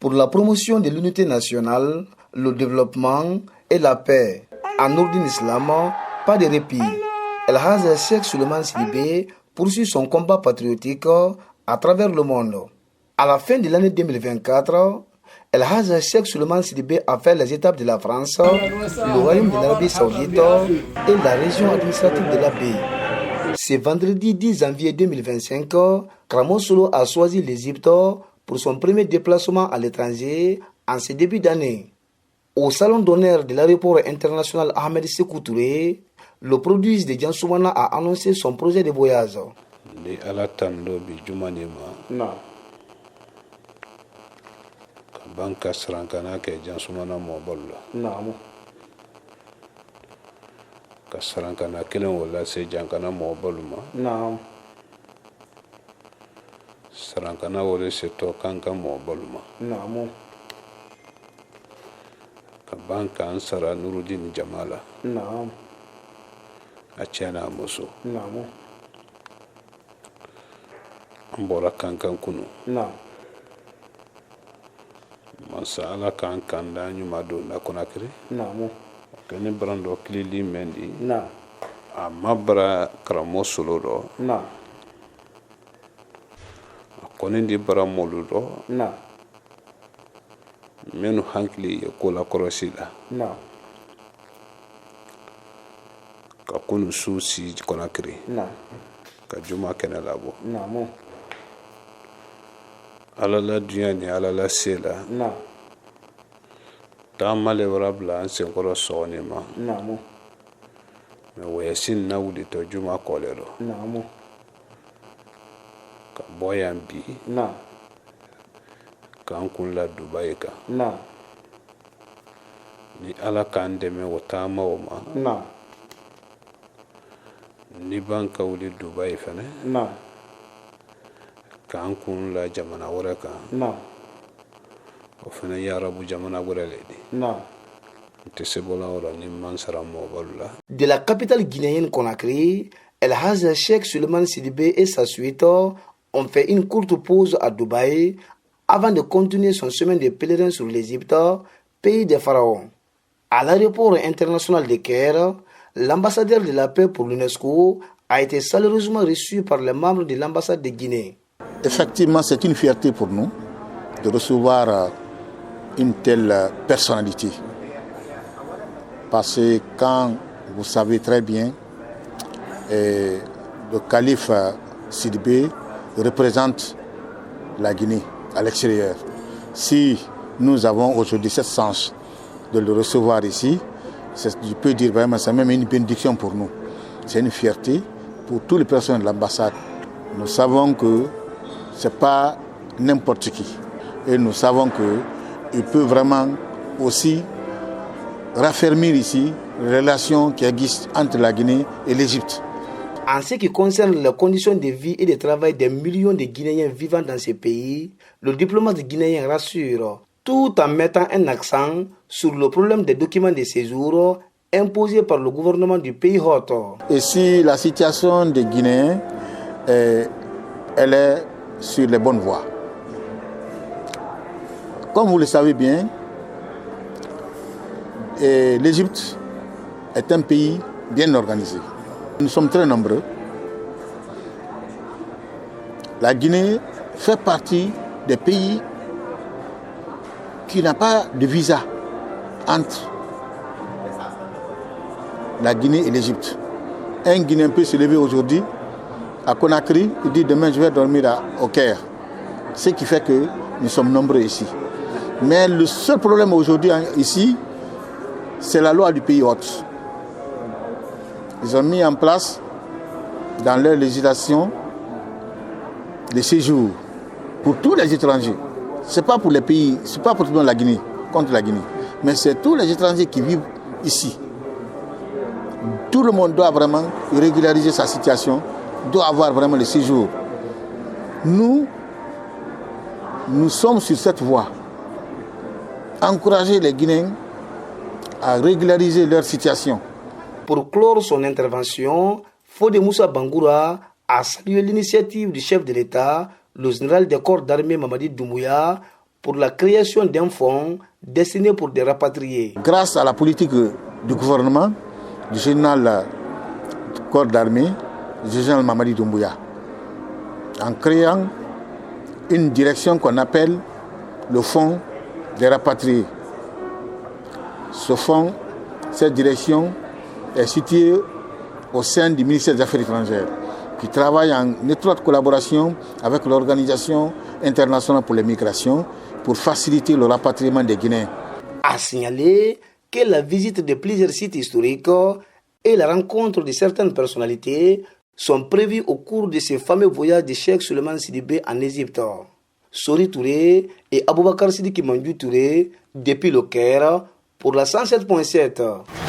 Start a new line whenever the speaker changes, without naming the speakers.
pour la promotion de l'unité nationale, le développement et la paix. En ordre islam, pas de répit. El Haj Cheikh Souleymane Sidibé poursuit son combat patriotique à travers le monde. À la fin de l'année 2024, El Haj Cheikh Souleymane Sidibé a fait les étapes de la France, le royaume de l'Arabie Saoudite et la région administrative de la baie. Ce vendredi 10 janvier 2025, Kramo Solo a choisi l'Égypte pour son premier déplacement à l'étranger en ce début d'année. Au salon d'honneur de l'aéroport international Ahmed Sékou Touré, le produit de Djansoumana a annoncé son projet de voyage.
Banka sarankana ke Djansoumana mobolo. Ka sarankana kelen wala se jankana mobolo ma. Sarankana wala se to kanka mobolo ma. Ka banka ansara Nuruddin Jamala. Achana muso. Ambora kankan kunu. Masa ala kan kanda nyuma do na Conakry. Kene brando klili mendi. A mabra Kramo Solo do. Kone di bara molu do. Menu hankli kola korosila. Ka kunu susi Conakry. Ka juma kene labo. Alala dunya ni alala sela. Tamale warabla anse koro soni ma. Me wesin na wuli to juma kolero. Ka boyambi. Ka ankun la Dubai ka. Ni ala kan deme wotama woma. Ni banka wuli Dubai fane. Ka ankun la jamana wara ka. O fane yarabu jamana wara ledi.
De la capitale guinéenne Conakry, El Haj Cheikh Souleymane Sidibé et sa suite ont fait une courte pause à Dubaï avant de continuer son chemin de pèlerin sur l'Égypte, pays des pharaons. À l'aéroport international de Caire, l'ambassadeur de la paix pour l'UNESCO a été chaleureusement reçu par les membres de l'ambassade de Guinée.
Effectivement, c'est une fierté pour nous de recevoir une telle personnalité. Parce que quand vous savez très bien, le calife Sidibé représente la Guinée à l'extérieur. Si nous avons aujourd'hui cette chance de le recevoir ici, je peux dire vraiment c'est même une bénédiction pour nous. C'est une fierté pour toutes les personnes de l'ambassade. Nous savons que ce n'est pas n'importe qui. Et nous savons qu'il peut vraiment aussi raffermir ici les relations qui existent entre la Guinée et l'Égypte.
En ce qui concerne les conditions de vie et de travail des millions de Guinéens vivant dans ces pays, le diplomate guinéen rassure, tout en mettant un accent sur le problème des documents de séjour imposés par le gouvernement du pays hôte.
Et si la situation des Guinéens, elle est sur les bonnes voies. Comme vous le savez bien, l'Égypte est un pays bien organisé. Nous sommes très nombreux. La Guinée fait partie des pays qui n'ont pas de visa entre la Guinée et l'Égypte. Un Guinéen peut se lever aujourd'hui à Conakry et dire demain je vais dormir au Caire. Ce qui fait que nous sommes nombreux ici. Mais le seul problème aujourd'hui ici, c'est la loi du pays hôte. Ils ont mis en place dans leur législation les séjours pour tous les étrangers. Ce n'est pas pour les pays, ce n'est pas pour tout le monde la Guinée, contre la Guinée, mais c'est tous les étrangers qui vivent ici. Tout le monde doit vraiment régulariser sa situation, doit avoir vraiment le séjour. Nous sommes sur cette voie. Encourager les Guinéens à régulariser leur situation.
Pour clore son intervention, Fodé Moussa Bangoura a salué l'initiative du chef de l'État, le général des corps d'armée Mamadi Doumbouya, pour la création d'un fonds destiné pour des rapatriés.
Grâce à la politique du gouvernement, du général corps d'armée, du général Mamadi Doumbouya, en créant une direction qu'on appelle le fonds des rapatriés. Ce fonds, cette direction est située au sein du ministère des Affaires étrangères, qui travaille en étroite collaboration avec l'Organisation internationale pour les migrations pour faciliter le rapatriement des Guinéens.
A signaler que la visite de plusieurs sites historiques et la rencontre de certaines personnalités sont prévues au cours de ce fameux voyage de Cheikh Souleymane Sidibé en Égypte. Sori Touré et Aboubakar Sidiki Mandiou Touré depuis le Caire pour la 107.7.